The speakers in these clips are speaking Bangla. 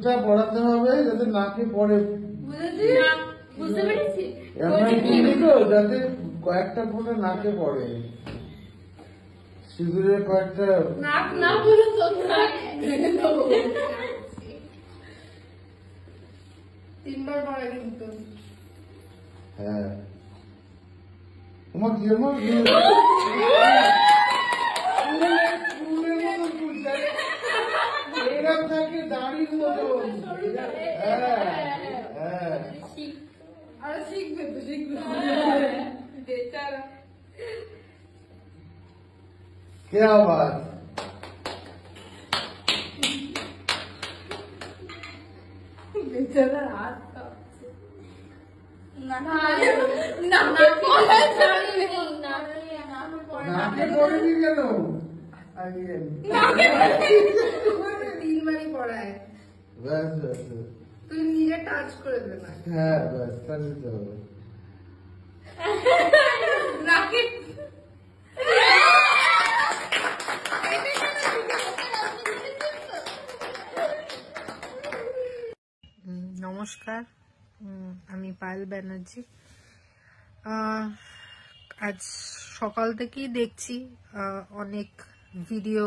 সিঁদুরটা পড়াতে হবে যাতে নাকে পড়ে, বুঝতে পেরেছি যাতে কয়েকটা ফোঁটা নাকে পড়ে, সিঁদুরের কয়েকটা। নাক না বলে তো তিনবার পরে কিন্তু। হ্যাঁ তোমার কি আমার এরকম থাকে দাড়ির মতো। হ্যাঁ হ্যাঁ আরে শিখবে তো শিখবে বেচারা। क्या बात। বেচারা হাত কাঁপছে। নাকে পড়েনি কেন? তিনবারই পড়ায়, ব্যাস ব্যাস তুই নিজে টাচ করে দে না। হ্যাঁ ব্যাস তাহলে তো হবে। নাকে নমস্কার, আমি পায়েল ব্যানার্জি। আজ সকাল থেকেই দেখছি অনেক ভিডিও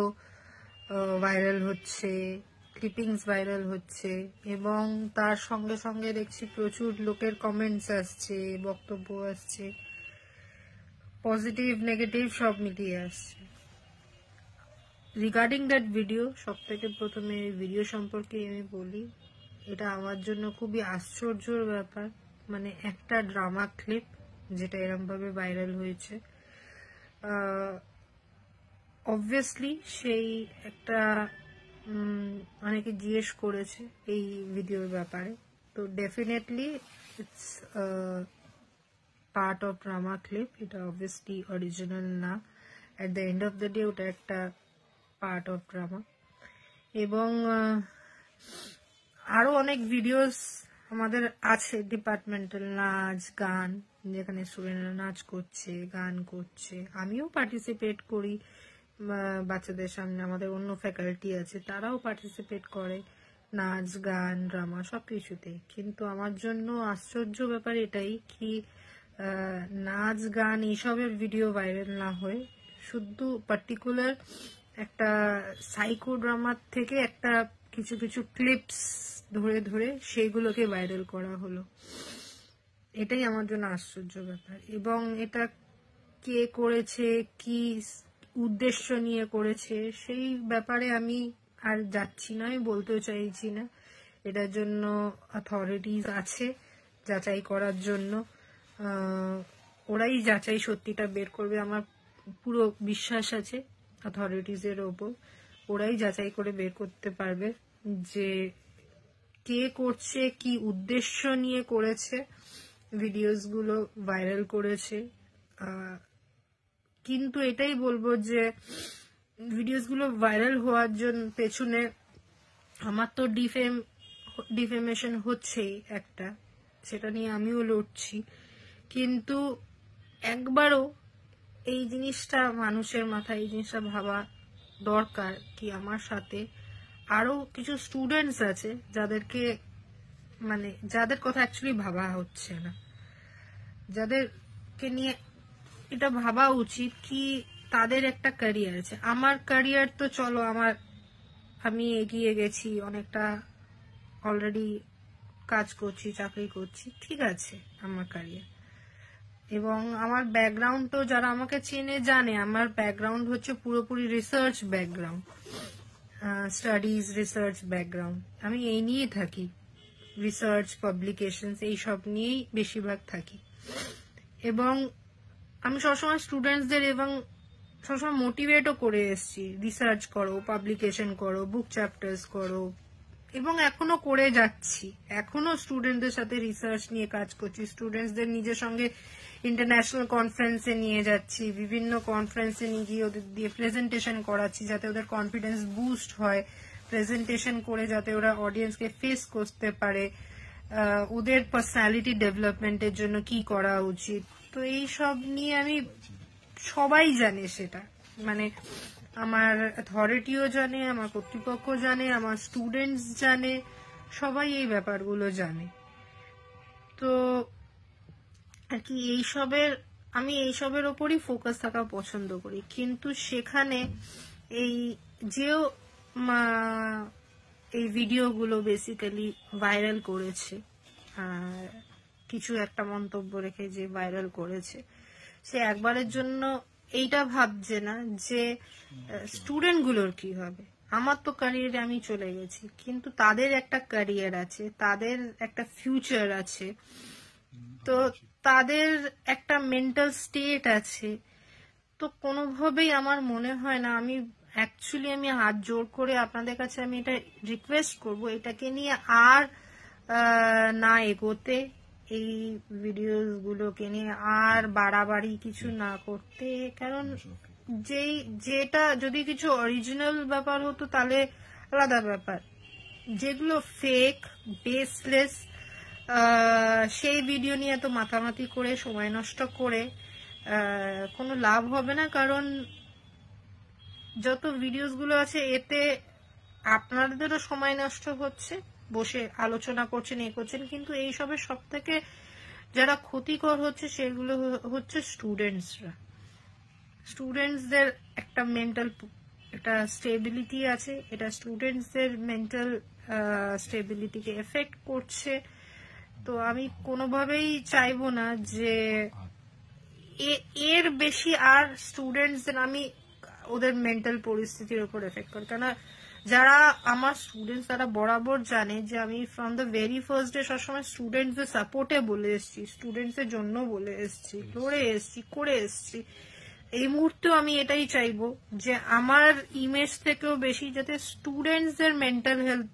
ভাইরাল হচ্ছে, ক্লিপিংস ভাইরাল হচ্ছে, এবং তার সঙ্গে সঙ্গে দেখছি প্রচুর লোকের কমেন্টস আসছে, বক্তব্য আসছে, পজিটিভ নেগেটিভ সব মিলিয়ে আসছে। রিগার্ডিং দ্যাট ভিডিও, সব থেকে প্রথমে ভিডিও সম্পর্কে আমি বলি, এটা আমার জন্য খুবই আশ্চর্যর ব্যাপার। মানে একটা ড্রামা ক্লিপ যেটা এরকম ভাবে ভাইরাল হয়েছে, অবভিয়াসলি সেই একটা অনেকে জিজ্ঞেস করেছে এই ভিডিওর ব্যাপারে, তো definitely it's part of drama clip. এটা অবভিয়াসলি অরিজিনাল না, at the end of the day ওটা একটা পার্ট অফ ড্রামা। এবং আরো অনেক ভিডিওস আমাদের আছে ডিপার্টমেন্টাল, নাচ গান, যেখানে স্টুডেন্টরা নাচ করছে, গান করছে, আমিও পার্টিসিপেট করি বাচ্চাদের সামনে, আমাদের অন্য ফ্যাকাল্টি আছে তারাও পার্টিসিপেট করে নাচ গান ড্রামা সবকিছুতেই। কিন্তু আমার জন্য আশ্চর্য ব্যাপার এটাই কি নাচ গান এইসবের ভিডিও ভাইরাল না হয়ে শুধু পার্টিকুলার একটা সাইকো ড্রামার থেকে একটা কিছু কিছু ক্লিপস ধরে ধরে সেইগুলোকে ভাইরাল করা হলো। এটাই আমার জন্য আশ্চর্য ব্যাপার। এবং এটা কে করেছে, কি উদ্দেশ্য নিয়ে করেছে, সেই ব্যাপারে আমি আর যাচ্ছি না, আমি বলতেও চাইছি না। এটার জন্য অথরিটিস আছে যাচাই করার জন্য, ওরাই যাচাই সত্যিটা বের করবে। আমার পুরো বিশ্বাস আছে অথরিটিসের ওপর, ওরাই যাচাই করে বের করতে পারবে যে কে করছে, কি উদ্দেশ্য নিয়ে করেছে, ভিডিওস গুলো ভাইরাল করেছে। কিন্তু এটাই বলবো যে ভিডিওস গুলো ভাইরাল হওয়ার জন্য পেছনে আমার তো ডিফেমেশন হচ্ছেই একটা, সেটা নিয়ে আমিও লড়ছি। কিন্তু একবারও এই জিনিসটা মানুষের মাথায় এই জিনিসটা ভাবা দরকার কি আমার সাথে আরো কিছু স্টুডেন্টস আছে যাদেরকে মানে যাদের কথা অ্যাকচুয়ালি ভাবা হচ্ছে না, যাদেরকে নিয়ে এটা ভাবা উচিত কি তাদের একটা ক্যারিয়ার আছে। আমার ক্যারিয়ার তো চলো আমি এগিয়ে গেছি অনেকটা, অলরেডি কাজ করছি, চাকরি করছি, ঠিক আছে আমার ক্যারিয়ার। এবং আমার ব্যাকগ্রাউন্ড তো যারা আমাকে চেনে জানে, আমার ব্যাকগ্রাউন্ড হচ্ছে পুরোপুরি research background, studies research background. আমি এই নিয়েই থাকি, রিসার্চ পাবলিকেশনস এইসব নিয়েই বেশিরভাগ থাকি। এবং আমি সবসময় স্টুডেন্টসদের এবং সবসময় মোটিভেটও করে এসেছি, রিসার্চ করো, পাবলিকেশন করো, বুক চ্যাপ্টার্স করো, এবং এখনো করে যাচ্ছি। এখনো স্টুডেন্টদের সাথে রিসার্চ নিয়ে কাজ করছি, স্টুডেন্টসদের নিজের সঙ্গে ইন্টারন্যাশনাল কনফারেন্সে নিয়ে যাচ্ছি, বিভিন্ন কনফারেন্সে নিয়ে গিয়ে ওদের দিয়ে প্রেজেন্টেশন করাচ্ছি যাতে ওদের কনফিডেন্স বুস্ট হয়, প্রেজেন্টেশন করে যাতে ওরা অডিয়েন্সকে ফেস করতে পারে, ওদের পার্সোনালিটি ডেভেলপমেন্টের জন্য কি করা উচিত। তো এই সব নিয়ে আমি, সবাই জানে সেটা, মানে আমার অথরিটিও জানে, আমার কর্তৃপক্ষ জানে, আমার স্টুডেন্টস জানে, সবাই এই ব্যাপারগুলো জানে। তো আর কি আমি এইসবের ওপরই ফোকাস থাকা পছন্দ করি, কিন্তু সেখানে এই যেও এই ভিডিওগুলো বেসিক্যালি ভাইরাল করেছে, কিছু একটা মন্তব্য রেখে যে ভাইরাল করেছে, সে একবারের জন্য এইটা ভাবছে না যে স্টুডেন্টগুলোর কি হবে। আমার তো ক্যারিয়ারে আমি চলে গেছি, কিন্তু তাদের একটা ক্যারিয়ার আছে, তাদের একটা ফিউচার আছে, তো তাদের একটা মেন্টাল স্টেট আছে। তো কোনোভাবেই আমার মনে হয় না, আমি হাত জোর করে আপনাদের কাছে আমি এটা রিকোয়েস্ট করব, এটাকে নিয়ে আর না এগোতে, এই ভিডিওগুলোকে নিয়ে আর বাড়াবাড়ি কিছু না করতে। কারণ যেটা যদি কিছু অরিজিনাল ব্যাপার হতো তাহলে আলাদা ব্যাপার, যেগুলো ফেক বেসলেস সেই ভিডিও নিয়ে এত মাতামাতি করে সময় নষ্ট করে কোনো লাভ হবে না। কারণ যত ভিডিওস গুলো আছে এতে আপনাদেরও সময় নষ্ট হচ্ছে, বসে আলোচনা করছেন, এ করছেন, কিন্তু এইসবের সব থেকে যারা ক্ষতিকর হচ্ছে সেগুলো হচ্ছে স্টুডেন্টসদের একটা মেন্টাল একটা স্টেবিলিটি আছে, এটা স্টুডেন্টসদের মেন্টাল স্টেবিলিটিকে এফেক্ট করছে। তো আমি কোনোভাবেই চাইবো না যে এর বেশি আর স্টুডেন্টসদের আমি ওদের মেন্টাল পরিস্থিতির উপর এফেক্ট করি। কেন যারা আমার স্টুডেন্টস তারা বরাবর জানে যে আমি from the very first day সবসময় স্টুডেন্টসদের সাপোর্টে বলে এসেছি, স্টুডেন্টসের জন্য বলে এসেছি, লড়ে এসেছি, করে এসেছি। এই মুহূর্তেও আমি এটাই চাইবো যে আমার ইমেজ থেকেও বেশি যাতে স্টুডেন্টসদের মেন্টাল হেলথ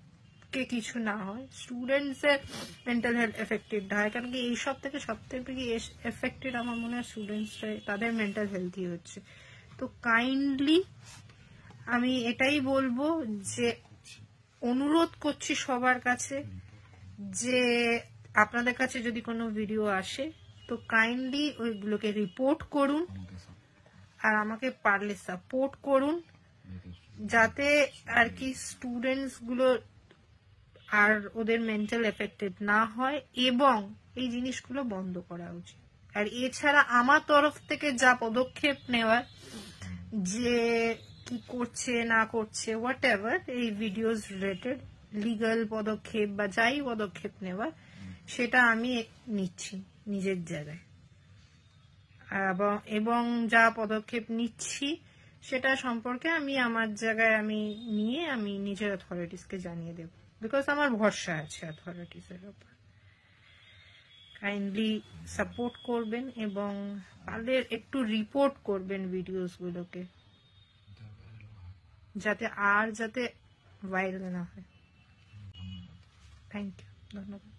কে কিছু না হয়, স্টুডেন্টসের মেন্টাল হেলথ এফেক্টেড না হয়। কারণ কি এইসব থেকে সবথেকে এফেক্টেড আমার মনে হয় স্টুডেন্টসরাই, তাদের মেন্টাল হেলথই হচ্ছে। তো কাইন্ডলি আমি এটাই বলবো যে অনুরোধ করছি সবার কাছে যে আপনাদের কাছে যদি কোনো ভিডিও আসে তো কাইন্ডলি ওইগুলোকে রিপোর্ট করুন, আর আমাকে পারলে সাপোর্ট করুন, যাতে আর কি স্টুডেন্টস গুলো আর ওদের মেন্টাল এফেক্টেড না হয়, এবং এই জিনিসগুলো বন্ধ করা উচিত। আর এছাড়া আমার তরফ থেকে যা পদক্ষেপ নেওয়ার, যে কি করছে না করছে হোয়াট এভার এই ভিডিওস রিলেটেড লিগাল পদক্ষেপ বা যাই পদক্ষেপ নেওয়ার, সেটা আমি নিচ্ছি নিজের জায়গায়, এবং যা পদক্ষেপ নিচ্ছি সেটা সম্পর্কে আমি আমার জায়গায় আমি নিয়ে আমি নিজের অথরিটিসকে জানিয়ে দেব, বিকজ আমার ভরসা আছে অথরিটিসের উপর। কাইন্ডলি সাপোর্ট করবেন এবং পারলে একটু রিপোর্ট করবেন ভিডিওস গুলোকে, যাতে ভাইরাল না হয়। থ্যাংক ইউ, ধন্যবাদ।